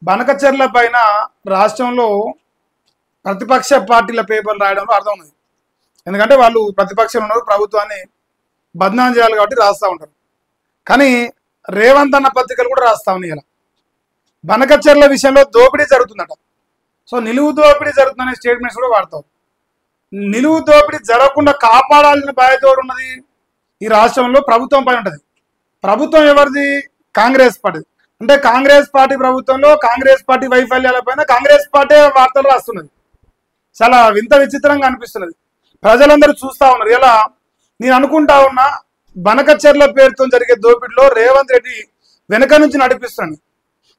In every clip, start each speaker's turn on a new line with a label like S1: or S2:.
S1: బనకచెర్ల పైన రాష్ట్రంలో ప్రతిపక్ష పార్టీల పేపర్లు రాయడంలో అర్థం ఉంది. ఎందుకంటే వాళ్ళు ప్రతిపక్షంలో ఉన్నారు, ప్రభుత్వాన్ని బద్నాం చేయాలి కాబట్టి రాస్తూ ఉంటారు. కానీ రేవంత్ అన్న పత్రికలు కూడా రాస్తా ఉన్నాయి. ఇలా బనకచెర్ల విషయంలో దోపిడీ జరుగుతుందట. సో నిలువు దోపిడీ జరుగుతుందనే స్టేట్మెంట్స్ కూడా వాడతారు. నిలువు దోపిడీ జరగకుండా కాపాడాల్సిన బాధ్యత ఎవరు ఉన్నది? ఈ రాష్ట్రంలో ప్రభుత్వం పైన ఉంటుంది. ప్రభుత్వం ఎవరిది? కాంగ్రెస్ పార్టీ. అంటే కాంగ్రెస్ పార్టీ ప్రభుత్వంలో కాంగ్రెస్ పార్టీ వైఫల్యాల పైన కాంగ్రెస్ పార్టీ వార్తలు రాస్తున్నది. చాలా వింత విచిత్రంగా అనిపిస్తున్నది. ప్రజలందరూ చూస్తా ఉన్నారు. ఇలా నేను అనుకుంటా ఉన్నా, బనకచెర్ల పేరుతో జరిగే దోపిడిలో రేవంత్ రెడ్డి వెనక నుంచి నడిపిస్తున్నాడు.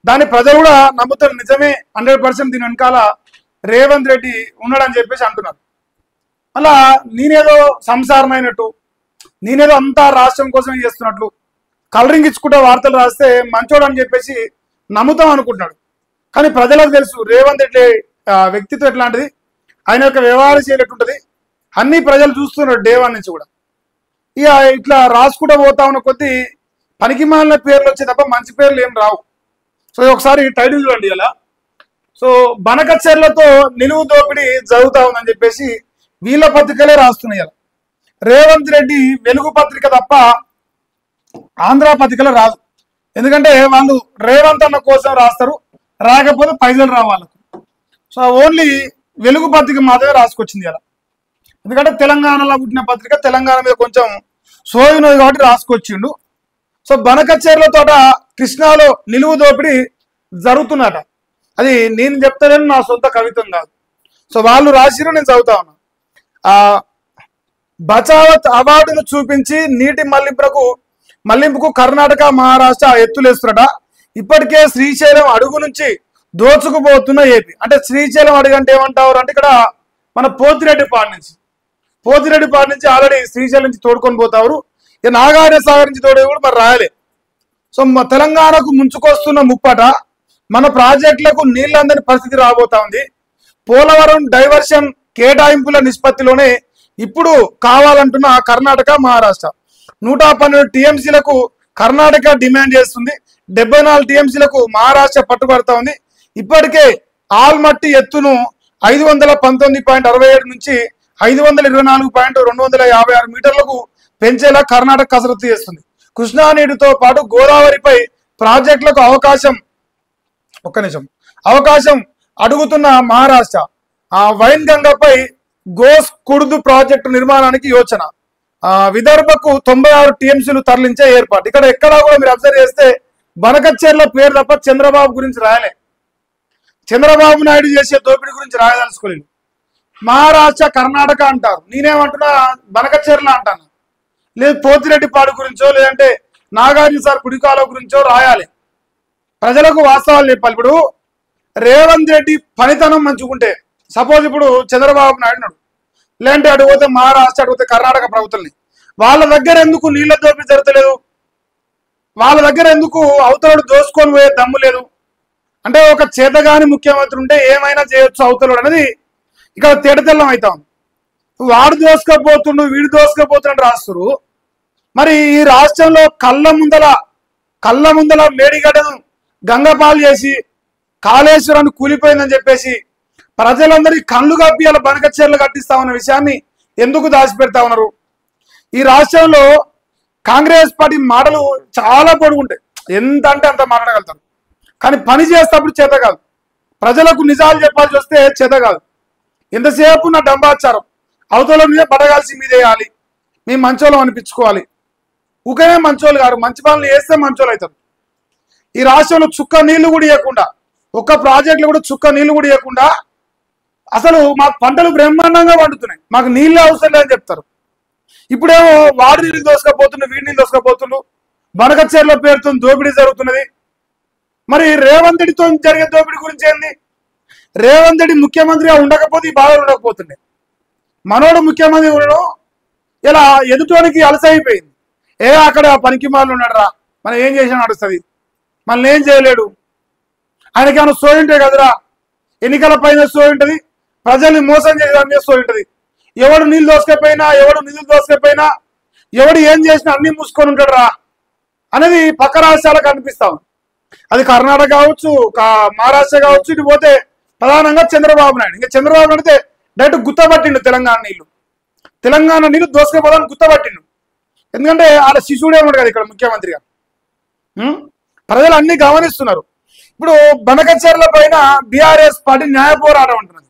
S1: దాన్ని ప్రజలు కూడా నమ్ముతారు. నిజమే, 100% దీని వెనకాల రేవంత్ రెడ్డి ఉన్నాడని చెప్పేసి అంటున్నారు. అలా నేనేదో సంసారమైనట్టు, నేనేదో అంతా రాష్ట్రం కోసం చేస్తున్నట్లు కలరింగ్ ఇచ్చుకుంటే వార్తలు రాస్తే మంచోడు అని చెప్పేసి నమ్ముతాం అనుకుంటున్నాడు. కానీ ప్రజలకు తెలుసు రేవంత్ రెడ్డి వ్యక్తిత్వం ఎట్లాంటిది, ఆయన యొక్క వ్యవహార శైలి ఎట్లుంటుంది, అన్ని ప్రజలు చూస్తున్నారు డే 1 నుంచి కూడా. ఇక ఇట్లా రాసుకుంటూ పోతా ఉన్న కొద్దీ పనికి మాలిన పేర్లు వచ్చే తప్ప మంచి పేర్లు ఏం రావు. సో ఒకసారి టైటిల్ చూడండి. ఇలా సో బనకచెర్లతో నిలువు దోపిడీ జరుగుతా ఉందని చెప్పేసి వీళ్ళ పత్రికలే రాస్తున్నాయి. ఇలా రేవంత్ రెడ్డి వెలుగు పత్రిక తప్ప ఆంధ్ర పత్రికలో రాదు. ఎందుకంటే వాళ్ళు రేవంత్ అన్న కోసం రాస్తారు, రాకపోతే పైసలు రావు వాళ్ళకు. సో ఓన్లీ వెలుగు పత్రిక మాత్రమే రాసుకొచ్చింది ఇలా. ఎందుకంటే తెలంగాణలో పుట్టిన పత్రిక, తెలంగాణ మీద కొంచెం సోయున్నది కాబట్టి రాసుకొచ్చిండు. సో బనకచెర్ల తోట కృష్ణాలో నిలువు దోపిడీ జరుగుతున్నట. అది నేను చెప్తానని నా సొంత కవిత్వం కాదు. సో వాళ్ళు రాసిరు, నేను చదువుతా ఉన్నా. బచావత్ అవార్డును చూపించి నీటి మళ్లింపుకు కర్ణాటక, మహారాష్ట్ర ఎత్తులేస్తున్నట. ఇప్పటికే శ్రీశైలం అడుగు నుంచి దోచుకుపోతున్న ఏపీ. అంటే శ్రీశైలం అడుగు అంటే ఏమంటారు అంటే ఇక్కడ మన పోతిరెడ్డిపాడు నుంచి ఆల్రెడీ శ్రీశైలం నుంచి తోడుకొని పోతారు. ఇక నాగార్జున సాగర్ నుంచి తోడే కూడా మరి రాయాలి. సో తెలంగాణకు ముంచుకొస్తున్న ముప్పట మన ప్రాజెక్టులకు నీళ్ళందని పరిస్థితి రాబోతా ఉంది. పోలవరం డైవర్షన్ కేటాయింపుల నిష్పత్తిలోనే ఇప్పుడు కావాలంటున్న కర్ణాటక, మహారాష్ట్ర. 112 టీఎంసీలకు కర్ణాటక డిమాండ్ చేస్తుంది, 74 టీఎంసీలకు మహారాష్ట్ర పట్టుబడతా ఉంది. ఇప్పటికే ఆల్మట్టి ఎత్తును 519.67 నుంచి 524.256 మీటర్లకు పెంచేలా కర్ణాటక కసరత్తు చేస్తుంది. కృష్ణా నీటితో పాటు గోదావరిపై ప్రాజెక్టులకు అవకాశం అడుగుతున్న మహారాష్ట్ర వైన్ గంగపై గోస్ కుర్దు ప్రాజెక్టు నిర్మాణానికి యోచన. విదర్భకు 96 టీఎంసీలు తరలించే ఏర్పాటు. ఇక్కడ ఎక్కడా కూడా మీరు అబ్జర్వ్ చేస్తే బనకచెర్ల పేరు తప్ప చంద్రబాబు గురించి రాయలే. చంద్రబాబు నాయుడు చేసే దోపిడీ గురించి రాయదలుచుకోలేదు. మహారాష్ట్ర, కర్ణాటక అంటారు, నేనేమంటున్నా బనకచెర్ల అంటాను. లేదు పోతిరెడ్డిపాడు గురించో లేదంటే నాగార్జున సార్ కుడికాల గురించో రాయాలి. ప్రజలకు వాస్తవాలు చెప్పాలి. ఇప్పుడు రేవంత్ రెడ్డి పనితనం మంచుకుంటే, సపోజ్ ఇప్పుడు చంద్రబాబు నాయుడు నాడు, లేదంటే అడిగితే మహారాష్ట్ర, అడిగితే కర్ణాటక ప్రభుత్వాన్ని, వాళ్ళ దగ్గర ఎందుకు నీళ్ళ దోపిడీ జరగలేదు? వాళ్ళ దగ్గర ఎందుకు అవతలుడు దోసుకొని పోయే దమ్ము లేదు? అంటే ఒక చేతగాని ముఖ్యమంత్రి ఉంటే ఏమైనా చేయొచ్చు అవతలుడు అనేది ఇక్కడ తేటతెల్లం అవుతాం. వాడు దోసుకపోతుండు, వీడు దోసుకపోతుండు రాస్తురు. మరి ఈ రాష్ట్రంలో కళ్ళ ముందల మేడిగడ్డను గంగపాలు చేసి కాళేశ్వరాన్ని కూలిపోయిందని చెప్పేసి ప్రజలందరికీ కళ్ళు కప్పి అలా బనకచెర్లు కట్టిస్తా ఉన్న విషయాన్ని ఎందుకు దాచిపెడతా ఉన్నారు? ఈ రాష్ట్రంలో కాంగ్రెస్ పార్టీ మాటలు చాలా పొడుగుంటాయి, ఎంత అంటే అంత మాట్లాడగలుగుతారు. కానీ పని చేసేటప్పుడు చేత కాదు. ప్రజలకు నిజాలు చెప్పాల్సి వస్తే చేత కాదు. ఎంతసేపు నా డంబాచారం, అవతల మీద పడగాల్సి మీదేయాలి, మేము మంచోళ్ళం అనిపించుకోవాలి. ఊకనే మంచోళ్ళు గారు, మంచి పనులు చేస్తే మంచోళ్ళు అవుతారు. ఈ రాష్ట్రంలో చుక్క నీళ్లు కూడా ఇవ్వకుండా, ఒక్క ప్రాజెక్టులు కూడా చుక్క నీళ్లు కూడా ఇవ్వకుండా, అసలు మాకు పంటలు బ్రహ్మాండంగా పండుతున్నాయి, మాకు నీళ్ళే అవసరం లేదని చెప్తారు. ఇప్పుడేమో వాడి నీళ్ళు దోసుకపోతుండ్రు, వీడి నీళ్ళు దోసుకపోతుండ్రు, బనకచెర్ల పేరుతో దోపిడీ జరుగుతున్నది. మరి రేవంత్ రెడ్డితో జరిగే దోపిడీ గురించి ఏంది? రేవంత్ రెడ్డి ముఖ్యమంత్రిగా ఉండకపోతే ఈ బాధలు ఉండకపోతుండే. మనోడు ముఖ్యమంత్రి ఉండడం ఇలా ఎదుటోనికి అలసైపోయింది. అక్కడ పనికి మాలు ఉన్నాడు రా, మనం ఏం చేసినా నడుస్తుంది, మనల్ని ఏం చేయలేడు, ఆయనకి ఏమైనా సోయి ఉంటే కదరా, ఎన్నికల పైన సోయి ఉంటుంది, ప్రజల్ని మోసం చేయడానికి సోయి ఉంటుంది. ఎవడు నీళ్ళు దోసుకపోయినా, ఎవడు నిధులు దోసుకపోయినా, ఎవడు ఏం చేసినా అన్ని మూసుకొని ఉంటాడు రా అనేది పక్క రాష్ట్రాలకు అనిపిస్తా ఉంది. అది కర్ణాటక కావచ్చు, మహారాష్ట్ర కావచ్చు, ఇటు పోతే ప్రధానంగా చంద్రబాబు నాయుడు. ఇంకా చంద్రబాబు నాయుడు డైరెక్ట్ గుత్తపట్టిండు తెలంగాణ నీళ్లు దోసుకపోదాన్ని గుత్తపట్టిండు. ఎందుకంటే వాళ్ళ శిశువుడే ఉన్నాడు కదా ఇక్కడ ముఖ్యమంత్రిగా. ప్రజలు అన్ని గమనిస్తున్నారు. ఇప్పుడు బనకచెర్ల పైన బీఆర్ఎస్ పార్టీ న్యాయ పోరాటం అంటున్నది.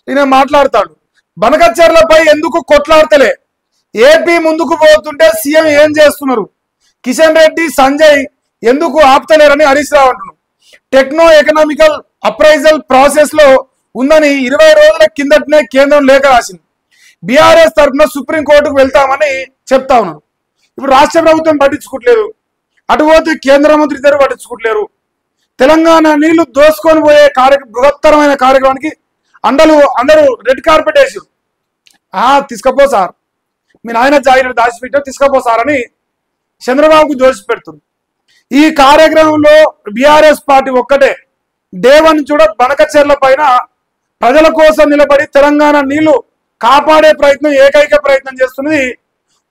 S1: ఈయన మాట్లాడతాడు, బనకచెర్లపై ఎందుకు కొట్లాడతలే, ఏపీ ముందుకు పోతుంటే సీఎం ఏం చేస్తున్నారు, కిషన్ రెడ్డి సంజయ్ ఎందుకు ఆపుతలేరని హరీష్ రావు అంటున్నారు. టెక్నో ఎకనామికల్ అప్రైజల్ ప్రాసెస్ లో ఉందని 20 రోజుల కిందటనే కేంద్రం లేఖ రాసింది. బీఆర్ఎస్ తరఫున సుప్రీంకోర్టుకు వెళ్తామని చెప్తా ఉన్నారు. ఇప్పుడు రాష్ట్ర ప్రభుత్వం పట్టించుకోవట్లేదు, అటుపోతే కేంద్ర మంత్రి ఇద్దరు పట్టించుకోవట్లేరు. తెలంగాణ నీళ్లు దోసుకొని పోయే బృహత్తరమైన కార్యక్రమానికి అందరూ రెడ్ కార్పెట్ వేసారు. తీసుకపో సార్, మీ నాయన జాగిన దాచిపెట్టో తీసుకపో సార్ అని చంద్రబాబుకు దోషి పెడుతుంది. ఈ కార్యక్రమంలో బీఆర్ఎస్ పార్టీ ఒక్కటే దేవన్ చూడ బనకచెర్ల పైన ప్రజల కోసం నిలబడి తెలంగాణ నీళ్లు కాపాడే ప్రయత్నం, ఏకైక ప్రయత్నం చేస్తున్నది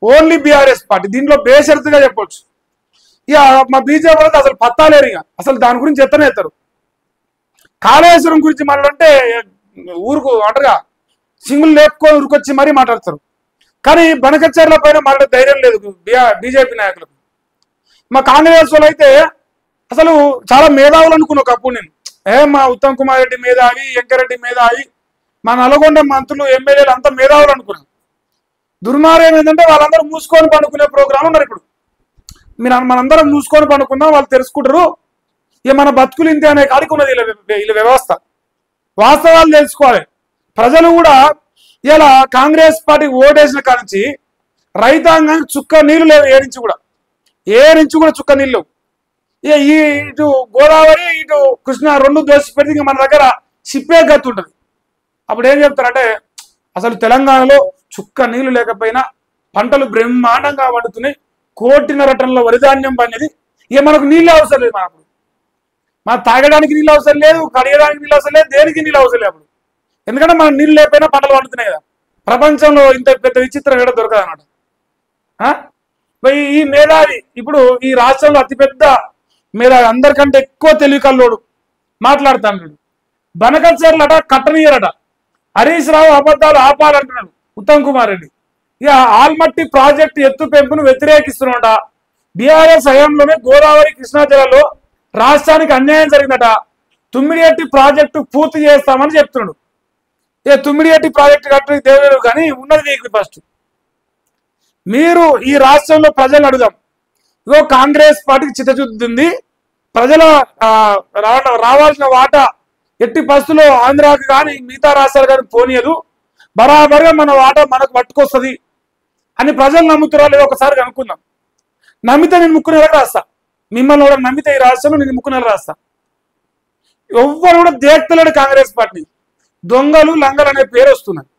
S1: ఓన్లీ బీఆర్ఎస్ పార్టీ. దీంట్లో బేషరతుగా చెప్పొచ్చు. ఇక మా బీజేపీ వాళ్ళకి అసలు పత్తాలేరు, ఇక అసలు దాని గురించి ఎత్తనే ఎత్తారు. కాళేశ్వరం గురించి మాట్లాడంటే ఊరుకు అంటారుగా సింగులు లేపుకొని ఊరుకొచ్చి మరీ మాట్లాడతారు. కానీ బనకచెర్ల పైన మాట్లాడే ధైర్యం లేదు బీజేపీ నాయకులకు. మా కాంగ్రెస్ వాళ్ళు అయితే అసలు చాలా మేధావులు అనుకున్నా ఒకప్పుడు నేను. మా ఉత్తమ్ కుమార్ రెడ్డి మేధావి, వెంకరెడ్డి మేధావి, మా నల్గొండ మంత్రులు ఎమ్మెల్యేలు అంతా మేధావులు అనుకున్నాను. దుర్మార్గం ఏంటంటే వాళ్ళందరూ మూసుకొని పండుకునే ప్రోగ్రాం ఉన్నారు. ఇప్పుడు మనందరం మూసుకొని పండుకుందాం, వాళ్ళు తెలుసుకుంటారు, ఇక మన బతుకులు ఇంతే అనే కాడికి ఉన్నది వీళ్ళ వ్యవస్థ. వాస్తవాలు తెలుసుకోవాలి. ప్రజలు కూడా ఇలా కాంగ్రెస్ పార్టీ ఓటేసిన కానించి రైతాంగానికి చుక్క నీళ్లు లేవు, ఏ నుంచి కూడా చుక్క నీళ్ళు. ఇక ఇటు గోదావరి ఇటు కృష్ణ రెండు దోషి పెడితే ఇంకా మన దగ్గర సిప్పే గతి ఉంటుంది. అప్పుడు ఏం చెప్తారంటే అసలు తెలంగాణలో చుక్క నీళ్లు లేకపోయినా పంటలు బ్రహ్మాండంగా పండుతున్నాయి, 1.5 టన్నుల వరిధాన్యం పండేది. ఇక మనకు నీళ్ళు అవసరం లేదు. మన తాగడానికి నీళ్ళు అవసరం లేదు, కడిగడానికి నీళ్ళు అవసరం లేదు, దేనికి నీళ్ళు అవసరం లేదు అప్పుడు. ఎందుకంటే మన నీళ్ళు లేకపోయినా పంటలు పండుతున్నాయి కదా. ప్రపంచంలో ఇంత పెద్ద విచిత్రం కూడా దొరకదు అన్నమాట. ఈ మేధావి ఇప్పుడు ఈ రాష్ట్రంలో అతిపెద్ద మేధావి, అందరికంటే ఎక్కువ తెలివి కల్లోడు మాట్లాడుతున్నాడు. బనకచెర్లట కట్టనీయరట, హరీష్ రావు అబద్ధాలు ఆపాలంటున్నాడు ఉత్తమ్ కుమార్ రెడ్డి. ఇక ఆల్మట్టి ప్రాజెక్టు ఎత్తు పెంపును వ్యతిరేకిస్తున్నాడ. బీఆర్ఎస్ హయాంలోనే గోదావరి కృష్ణా జిల్లాలో రాష్ట్రానికి అన్యాయం జరిగిందట. తుమ్మిడిహట్టి ప్రాజెక్టు పూర్తి చేస్తామని చెప్తున్నాడు. ఇక తుమ్మిడిహట్టి ప్రాజెక్టు కట్టి దేవేరు కానీ ఉన్నది మీకు ఫస్ట్. మీరు ఈ రాష్ట్రంలో ప్రజలను అడుగుదాం. ఇగో కాంగ్రెస్ పార్టీకి చిత్తశుద్ధి ఉంది, ప్రజల రావాల్సిన వాటా ఎట్టి పరిస్థితుల్లో ఆంధ్రాకి కానీ మిగతా రాష్ట్రాలు కానీ పోనీయదు, బరాబరుగా మన వాటా మనకు పట్టుకొస్తుంది అని ప్రజలు నమ్ముతున్నా లేదో ఒకసారి కనుక్కుందాం. నమ్మితే నేను ముక్కునేలకు రాస్తా, మిమ్మల్ని కూడా నమ్మితే ఈ రాష్ట్రంలో నేను ముక్కునేలకు రాస్తా. ఎవ్వరు కూడా దేక్తలేడు కాంగ్రెస్ పార్టీ. దొంగలు లంగలు అనే పేరు వస్తున్నది.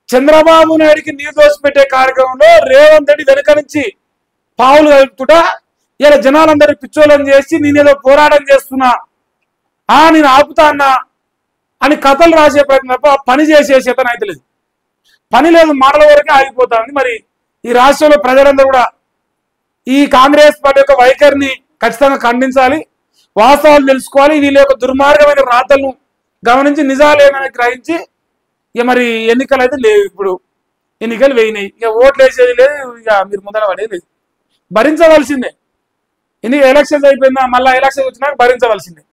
S1: చంద్రబాబు నాయుడికి నీరు దోసిపెట్టే కార్యక్రమంలో రేవంత్ రెడ్డి వెనుక నుంచి పావులు కలుపుతుంటా ఇలా జనాలందరూ పిచ్చోళ్ళని చేసి నేనేదో పోరాటం చేస్తున్నా, నేను ఆపుతా అన్నా అని కథలు రాసే ప్రయత్నం తప్ప పని చేసే చేతన అయితే లేదు. పని లేదు, మాటల వరకే ఆగిపోతుంది. మరి ఈ రాష్ట్రంలో ప్రజలందరూ కూడా ఈ కాంగ్రెస్ పార్టీ యొక్క వైఖరిని ఖచ్చితంగా ఖండించాలి, వాస్తవాలు తెలుసుకోవాలి, వీళ్ళ యొక్క దుర్మార్గమైన రాతలను గమనించి నిజాలేమని గ్రహించి ఇక మరి ఎన్నికలు అయితే లేవు. ఇప్పుడు ఎన్నికలు వేయినాయి, ఇక ఓట్లు వేసేది లేదు, ఇక మీరు ముందర పడేది లేదు, భరించవలసిందే. ఎలక్షన్స్ అయిపోయిందా, మళ్ళీ ఎలక్షన్స్ వచ్చినాక భరించవలసిందే.